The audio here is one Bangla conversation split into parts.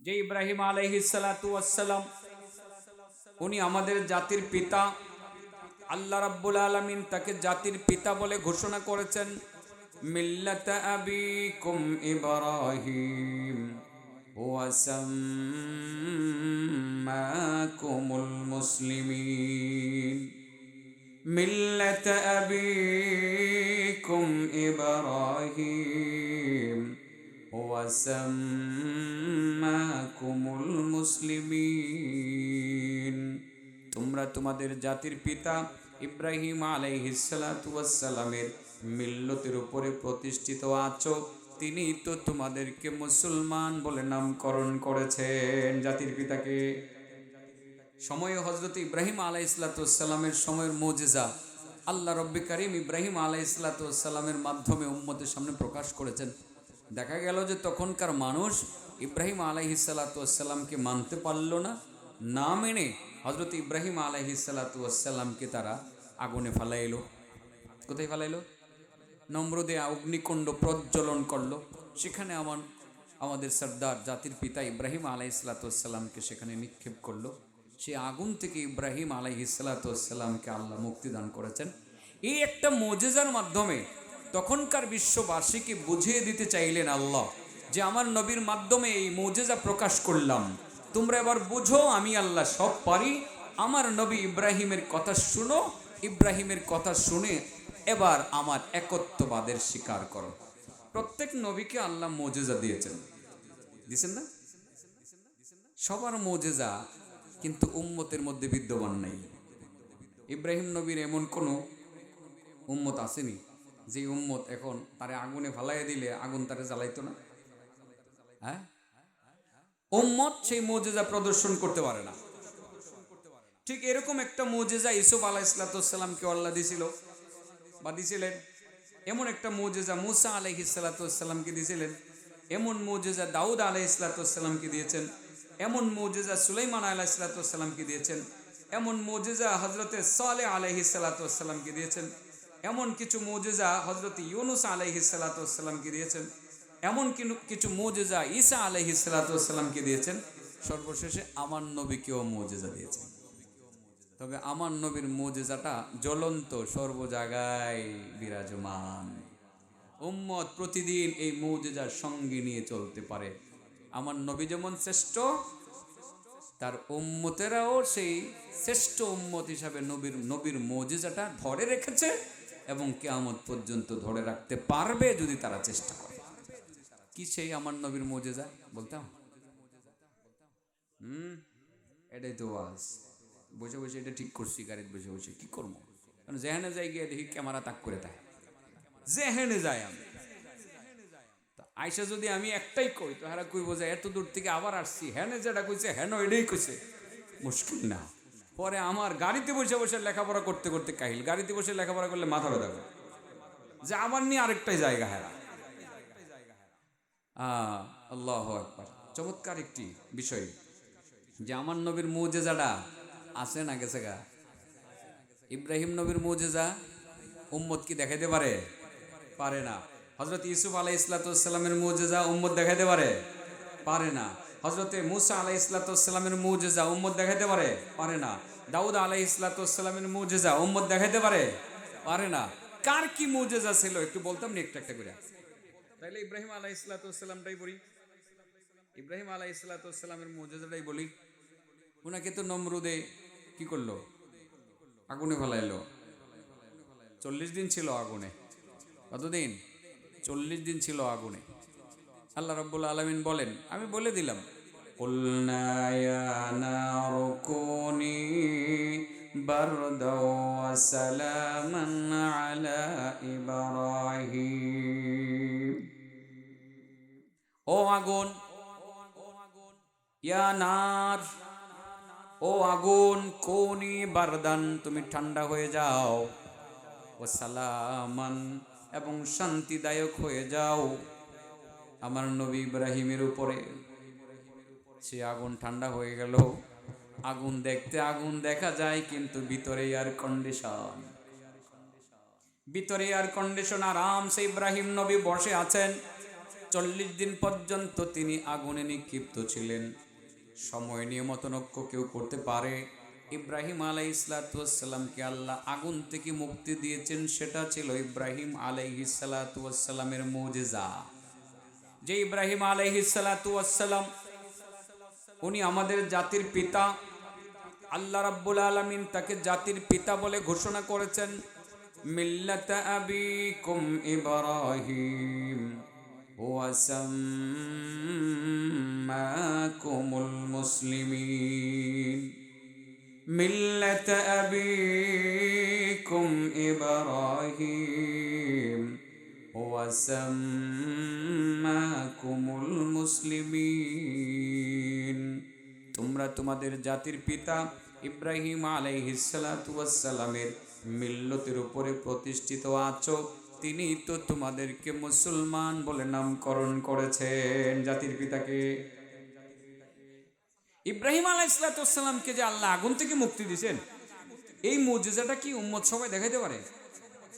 যে ইব্রাহিম আলাইহিস সালাতু ওয়াস সালাম উনি আমাদের জাতির পিতা। আল্লাহ রাব্বুল আলামিন তাকে জাতির পিতা বলে ঘোষণা করেছেন। মিল্লাতা আবিকুম ইব্রাহিম ওয়া সাম্মাকুমুল মুসলিমিন। মিল্লাতা আবিকুম ইব্রাহিম ওয়া সাম্মাকুমুল মুসলিমিন। তোমরা তোমাদের জাতির পিতা ইব্রাহিম আলাইহিস সালাতু ওয়াস সালামের মিল্লতের উপরে প্রতিষ্ঠিত আছো, তিনি তো তোমাদেরকে মুসলমান বলে নামকরণ করেছেন। জাতির পিতাকে সময়ে হযরত ইব্রাহিম আলাইহিস সালাতু ওয়াস সালামের সময়ের মুজিজা আল্লাহ রব্বি কারীম ইব্রাহিম আলাইহিস সালাতু ওয়াস সালামের মাধ্যমে উম্মতের সামনে প্রকাশ করেছেন। দেখা গেল যে তখনকার মানুষ ইব্রাহিম আলাইহিস সালাতু ওয়াস সালামকে মানতে পারল না। না মেনে হযরত ইব্রাহিম আলাইহিস সালাতু ওয়াস সালামকে তারা আগুনে ফেলাইলো। কোথায় ফেলাইলো? নমরুদে অগ্নিকুণ্ড প্রজ্বলন করলো। সেখানে আমাদের সর্দার জাতির পিতা ইব্রাহিম আলাইহিস সালাতু ওয়াস সালামকে সেখানে নিক্ষেপ করলো। সেই আগুন থেকে ইব্রাহিম আলাইহিস সালাতু ওয়াস সালামকে আল্লাহ মুক্তি দান করেছেন। এই একটা মুজিজার মাধ্যমে তখনকার বিশ্ববাসীকে বুঝিয়ে দিতে চাইলেন আল্লাহ যে আমার নবীর মাধ্যমে এই মুজিজা প্রকাশ করলাম, তোমরা এবার বুঝো আমি আল্লাহ সব পারি। আমার নবী ইব্রাহিমের কথা শুনো, ইব্রাহিমের কথা শুনে এবার আমার একত্ববাদের স্বীকার করো। প্রত্যেক নবীকে আল্লাহ মুজিজা দিয়েছেন, দিয়েছেন না? সবার মুজিজা কিন্তু উম্মতের মধ্যে বিদ্যমান নাই। ইব্রাহিম নবীর এমন কোনো উম্মত আসেনি যে উম্মত এখন তারে আগুনে ফালাইয়া দিলে আগুন তারে জ্বালাইতো না। হ্যাঁ, উম্মত সেই মুজিজা প্রদর্শন করতে পারে না। ঠিক এরকম একটা মুজিজা ইউসুফ আলাইহিস সালামকে আল্লাহ দিছিল বা দিছিলেন। এমন একটা মুজিজা মুসা আলাইহিস সালামকে দিয়েছিলেন। এমন মুজিজা দাউদ আলাইহিস সালামকে দিয়েছেন। এমন মুজিজা সুলাইমান আলাইহিস সালামকে দিয়েছেন। এমন মুজিজা হযরতে সালেহ আলাইহিস সালামকে দিয়েছেন। এমন কিছু মুজিজা হযরত ইউনুস আলাইহিস সালামকে দিয়েছেন। এমন কিছু মুজিজা ঈসা আলাইহিস সালামকে দিয়েছেন। সর্বশেষে আমার নবীকেও মুজিজা দিয়েছেন। তবে আমার নবীর মুজিজাটা জ্বলন্ত, সর্ব জায়গায় বিরাজমান। উম্মত প্রতিদিন এই মুজিজার সঙ্গে নিয়ে চলতে পারে। আমার নবী যেমন শ্রেষ্ঠ, তার উম্মতেরাও সেই শ্রেষ্ঠ উম্মত হিসাবে নবীর মুজিজাটা ধরে রেখেছে এবং কিয়ামত পর্যন্ত ধরে রাখতে পারবে যদি তারা চেষ্টা করে। কি সেই আমার নবীর মুজিজা বলতাম? এটাই তো ওয়াজ। বসে বসে এটা ঠিক করছি, গাড়িতে বসে বসে কি করবো? কারণ যেখানে যাই গিয়ে দেখি ক্যামেরা তাক করে থাকে, যেখানে যাই আমি। আইসা যদি আমি একটাই কই তো হারা কই বোঝা এত দূর থেকে আবার আসছি, হ্যাঁ যেটা কইছে হ্যাঁ এটাই কইছে, মুশকিল না। পরে আমার গাড়িতে বসে বসে লেখাপড়া করতে করতে কাহিল। গাড়িতে বসে লেখাপড়া করলে মাথা ব্যথা করে যে আমার নিয়ে আরেকটাই জায়গা হেরা। আল্লাহু আকবার। চমৎকার একটি বিষয় যে আমার নবীর মুজিজাটা আছে না গেছে গা। ইব্রাহিম নবীর মুজিজা উম্মত কি দেখাইতে পারে? পারে না। হযরত ইউসুফ আলাইহিস সালামের মুজিজা উম্মত দেখাইতে পারে? পারে না। হযরতে মুসা আলাইহিস সালামের মুজিজা উম্মত দেখাইতে পারে? পারে না। দাউদ আলাইহিস সালামের মুজিজা উম্মত দেখাইতে পারে? পারে না। কার কি মুজিজা ছিল একটু বলতাম না একটা একটা করে? তাইলে ইব্রাহিম আলাইহিস সালামটাই বলি। ইব্রাহিম আলাইহিস সালামের মুজিজাটাই বলি। উনাকে তো নমরুদে কি করলো? আগুনে ফেলাইলো। 40 দিন ছিল আগুনে। কতদিন? 40 দিন ছিল আগুনে। আল্লাহ রাব্বুল আলামিন বলেন, আমি বলে দিলাম, কুলনা ইয়া নারু কুনি বারদাও ওয়া সালামান আলা ইব্রাহিম। ও আগুন, ইয়া নার, ও আগুন, কুনি বারদান, তুমি ঠান্ডা হয়ে যাও, ও সালামান, এবং শান্তিদায়ক হয়ে যাও আমার নবী ইব্রাহিমের উপরে। সে আগুন ঠান্ডা হয়ে গেল। আগুন দেখতে আগুন দেখা যায়, কিন্তু ভিতরে এয়ার কন্ডিশন। ভিতরে এয়ার কন্ডিশন, আরাম সে ইব্রাহিম নবী বসে আছেন। 40 দিন পর্যন্ত তিনি আগুনে নিক্ষিপ্ত ছিলেন। সময় নিয়মতনক্য কেউ করতে পারে? ইব্রাহিম আলাইহিসসালামকে আল্লাহ আগুন থেকে মুক্তি দিয়েছেন, সেটা ছিল ইব্রাহিম আলাইহিসসালামের মুজিজা। যে ইব্রাহিম আলাইহিসসালাম উনি আমাদের জাতির পিতা, আল্লাহ রাব্বুল আলামিন তাকে জাতির পিতা বলে ঘোষণা করেছেন। মিল্লাতা আবিকুম ইব্রাহিম ওয়া সাম্মাকুমুল মুসলিমিন। মিল্লাতা আবিকুম ইব্রাহিম ওয়া সাম্মাকুমুল মুসলিমিন। তোমরা তোমাদের জাতির পিতা ইব্রাহিম আলাইহিসসালামের মিল্লতের উপরে প্রতিষ্ঠিত আছো, তিনি তো তোমাদেরকে মুসলমান বলে নামকরণ করেছেন। জাতির পিতাকে ইব্রাহিম আলাইহিসসালামকে যে আল্লাহ আগুন থেকে মুক্তি দিয়েছেন, এই মুজিজাটা কি উম্মত সবাই দেখাইতে পারে?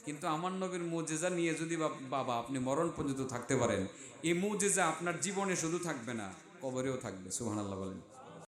কিন্তু আমার নবীর মুজিজা নিয়ে যদি বাবা আপনি মরণ পর্যন্ত থাকতে পারেন, এই মুজিজা আপনার জীবনে শুধু থাকবে না, কবরেও থাকবে। সুবহানাল্লাহ বলেন।